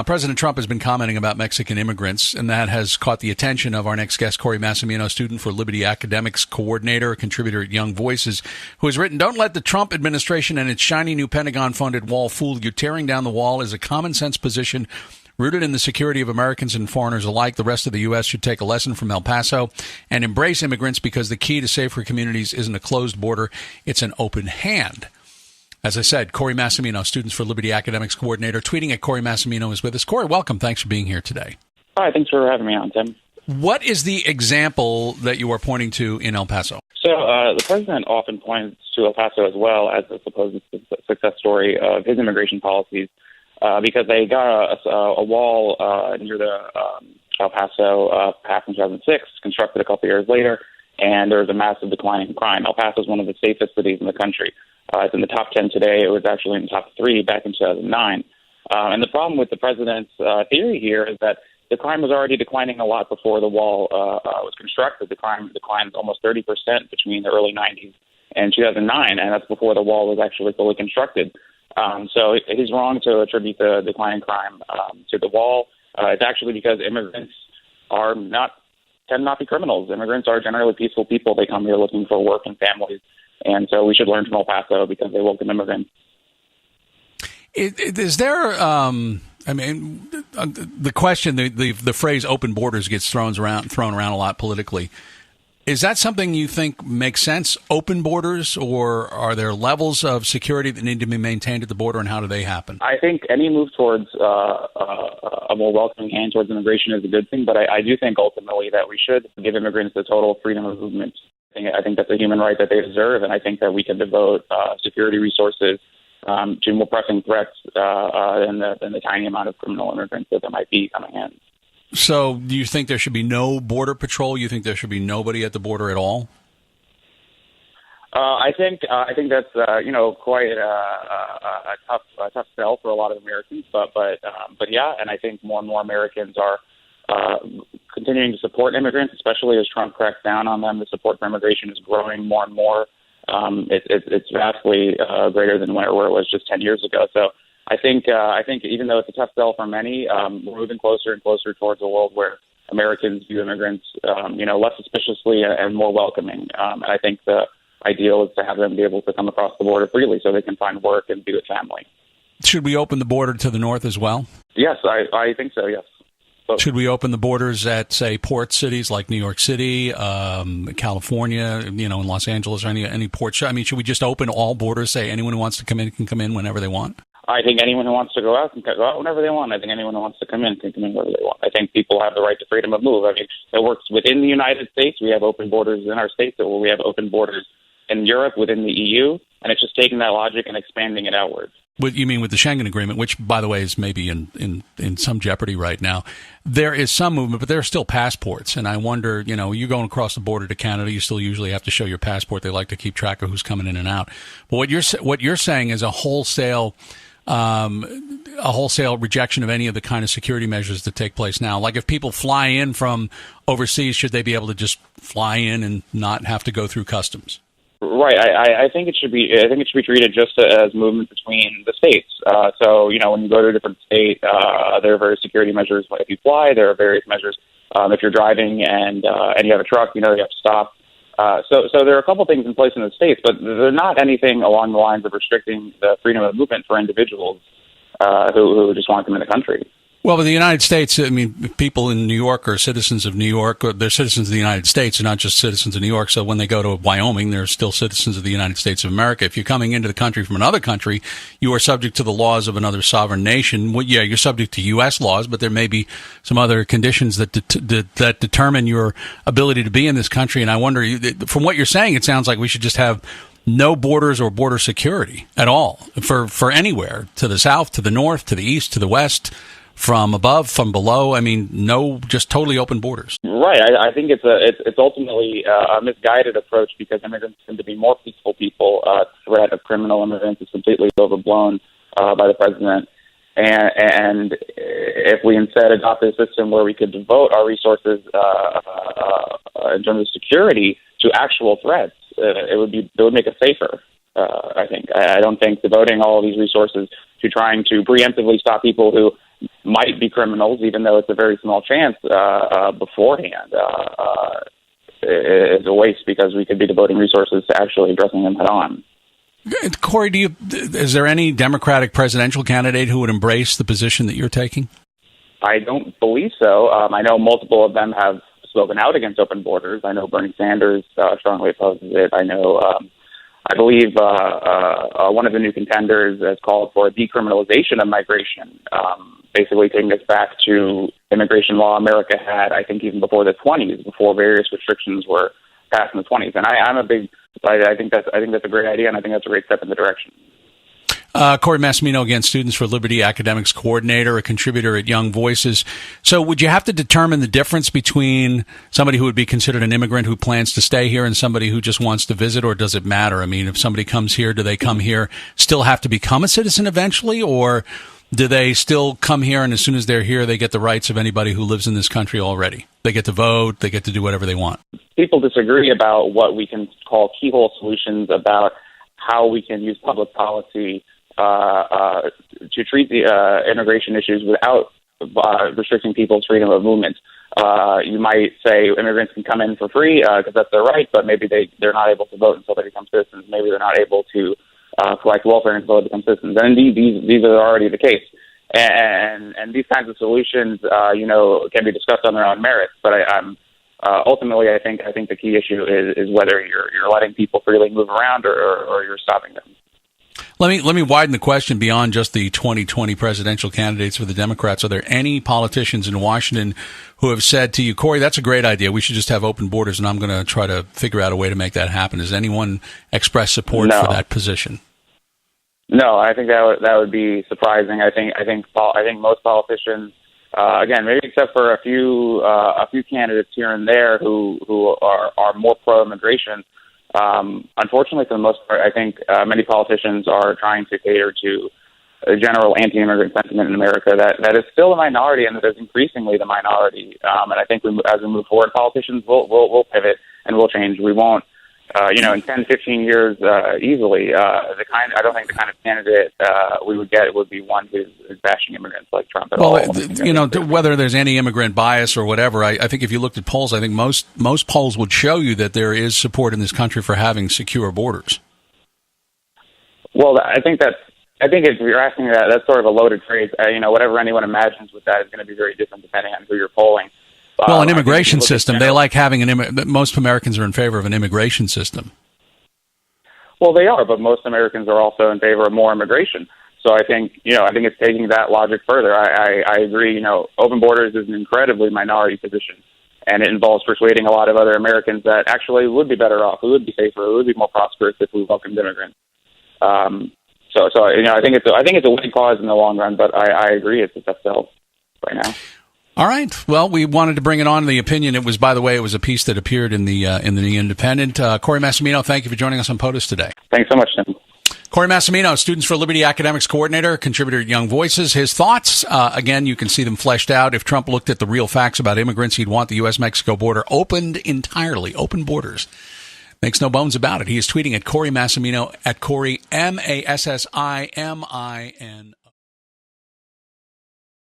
President Trump has been commenting about Mexican immigrants, and that has caught the attention of our next guest, Corey Massimino, student for Liberty Academics coordinator, a contributor at Young Voices, who has written, "Don't let the Trump administration and its shiny new Pentagon-funded wall fool you. Tearing down the wall is a common-sense position rooted in the security of Americans and foreigners alike. The rest of the U.S. should take a lesson from El Paso and embrace immigrants because the key to safer communities isn't a closed border, it's an open hand." As I said, Corey Massimino, Students for Liberty Academics coordinator, tweeting at Corey Massimino, is with us. Corey, welcome. Thanks for being here today. Hi, thanks for having me on, Tim. What is the example that you are pointing to in El Paso? So the president often points to El Paso as well as a supposed success story of his immigration policies because they got a wall near the El Paso passed in 2006, constructed a couple years later, and there was a massive decline in crime. El Paso is one of the safest cities in the country. It's in the top 10 today. It was actually in the top 3 back in 2009. And the problem with the president's theory here is that the crime was already declining a lot before the wall was constructed. The crime declined almost 30% between the early 90s and 2009, and that's before the wall was actually fully constructed. So he's wrong to attribute the decline in crime to the wall. It's actually because immigrants tend not to be criminals. Immigrants are generally peaceful people. They come here looking for work and families. And so we should learn from El Paso because they welcome immigrants. Is there, the question, the phrase open borders gets thrown around a lot politically. Is that something you think makes sense, open borders, or are there levels of security that need to be maintained at the border, and how do they happen? I think any move towards a more welcoming hand towards immigration is a good thing, but I do think ultimately that we should give immigrants the total freedom of movement. I think that's a human right that they deserve, and I think that we can devote security resources to more pressing threats than the tiny amount of criminal immigrants that there might be coming in. So do you think there should be no border patrol? You think there should be nobody at the border at all? I think that's quite a tough sell for a lot of Americans, but yeah, and I think more and more Americans are continuing to support immigrants, especially as Trump cracks down on them. The support for immigration is growing more and more. It's vastly greater than where it was just 10 years ago. So I think even though it's a tough sell for many, we're moving closer and closer towards a world where Americans view immigrants, less suspiciously and more welcoming. And I think the ideal is to have them be able to come across the border freely so they can find work and be with family. Should we open the border to the north as well? Yes, I think so, yes. Should we open the borders at, say, port cities like New York City, California, in Los Angeles, or any port? I mean, should we just open all borders, say anyone who wants to come in can come in whenever they want? I think anyone who wants to go out can go out whenever they want. I think anyone who wants to come in can come in whenever they want. I think people have the right to freedom of move. I mean, it works within the United States. We have open borders in our states, or we have open borders in Europe within the EU, and it's just taking that logic and expanding it outward. You mean with the Schengen Agreement, which, by the way, is maybe in some jeopardy right now. There is some movement, but there are still passports. And I wonder, you're going across the border to Canada, you still usually have to show your passport. They like to keep track of who's coming in and out. But what you're saying is a wholesale rejection of any of the kind of security measures that take place now. Like if people fly in from overseas, should they be able to just fly in and not have to go through customs? Right. I think it should be. I think it should be treated just as movement between the states. So when you go to a different state, there are various security measures. If you fly, there are various measures. If you're driving and you have a truck, you have to stop. So there are a couple things in place in the states, but they're not anything along the lines of restricting the freedom of movement for individuals who just want to come in the country. Well, but the United States, I mean, people in New York are citizens of New York. They're citizens of the United States. They're not just citizens of New York. So when they go to Wyoming, they're still citizens of the United States of America. If you're coming into the country from another country, you are subject to the laws of another sovereign nation. Well, yeah, you're subject to U.S. laws, but there may be some other conditions that determine your ability to be in this country. And I wonder, from what you're saying, it sounds like we should just have no borders or border security at all for anywhere, to the south, to the north, to the east, to the west. From above, from below, I mean, no, just totally open borders. Right. I think it's ultimately a misguided approach because immigrants tend to be more peaceful people. Threat of criminal immigrants is completely overblown by the president. And if we instead adopt a system where we could devote our resources in terms of security to actual threats, it would make us safer. I think. I don't think devoting all of these resources to trying to preemptively stop people who might be criminals, even though it's a very small chance beforehand, is a waste because we could be devoting resources to actually addressing them head on. Corey, is there any Democratic presidential candidate who would embrace the position that you're taking? I don't believe so. I know multiple of them have spoken out against open borders. I know Bernie Sanders strongly opposes it. I know, I believe one of the new contenders has called for a decriminalization of migration, basically taking us back to immigration law America had, I think, even before the 20s, before various restrictions were passed in the 20s. And I think that's a great idea, and I think that's a great step in the direction. Corey Massimino, again, Students for Liberty Academics Coordinator, a contributor at Young Voices. So would you have to determine the difference between somebody who would be considered an immigrant who plans to stay here and somebody who just wants to visit, or does it matter? I mean, if somebody comes here, do they come here, still have to become a citizen eventually, or do they still come here and as soon as they're here, they get the rights of anybody who lives in this country already? They get to vote, they get to do whatever they want. People disagree about what we can call keyhole solutions about how we can use public policy to treat the immigration issues without restricting people's freedom of movement. You might say immigrants can come in for free because that's their right, but maybe they're not able to vote until they become citizens. Maybe they're not able to collect welfare until they become citizens. And indeed, these are already the case. And these kinds of solutions, can be discussed on their own merits. But ultimately, I think the key issue is whether you're letting people freely move around or you're stopping them. Let me widen the question beyond just the 2020 presidential candidates for the Democrats. Are there any politicians in Washington who have said to you, Corey, that's a great idea, we should just have open borders, and I'm going to try to figure out a way to make that happen? Has anyone expressed support for that position? No, I think that would be surprising. I think most politicians, again, maybe except for a few candidates here and there who are more pro-immigration. Unfortunately, for the most part, I think many politicians are trying to cater to a general anti-immigrant sentiment in America that is still a minority and that is increasingly the minority. And I think as we move forward, politicians will pivot and will change. We won't, in 10, 15 years easily. I don't think the kind of candidate we would get would be one who's bashing immigrants like Trump at all. Well, whether there's any immigrant bias or whatever, I think if you looked at polls, I think most polls would show you that there is support in this country for having secure borders. Well, I think if you're asking that's sort of a loaded phrase. Whatever anyone imagines with that is going to be very different depending on who you're polling. Well, an immigration system, they like having most Americans are in favor of an immigration system. Well, they are, but most Americans are also in favor of more immigration. So I think it's taking that logic further. I agree, open borders is an incredibly minority position, and it involves persuading a lot of other Americans that actually would be better off, who would be safer, who would be more prosperous if we welcomed immigrants. So I think it's a winning cause in the long run, but I agree it's a tough sell right now. All right. Well, we wanted to bring it on the opinion. It was a piece that appeared in the Independent. Corey Massimino, thank you for joining us on POTUS today. Thanks so much, Tim. Corey Massimino, Students for Liberty Academics Coordinator, contributor at Young Voices. His thoughts, again, you can see them fleshed out. If Trump looked at the real facts about immigrants, he'd want the U.S.-Mexico border opened entirely, open borders. Makes no bones about it. He is tweeting at Corey Massimino, at Corey, Massimino.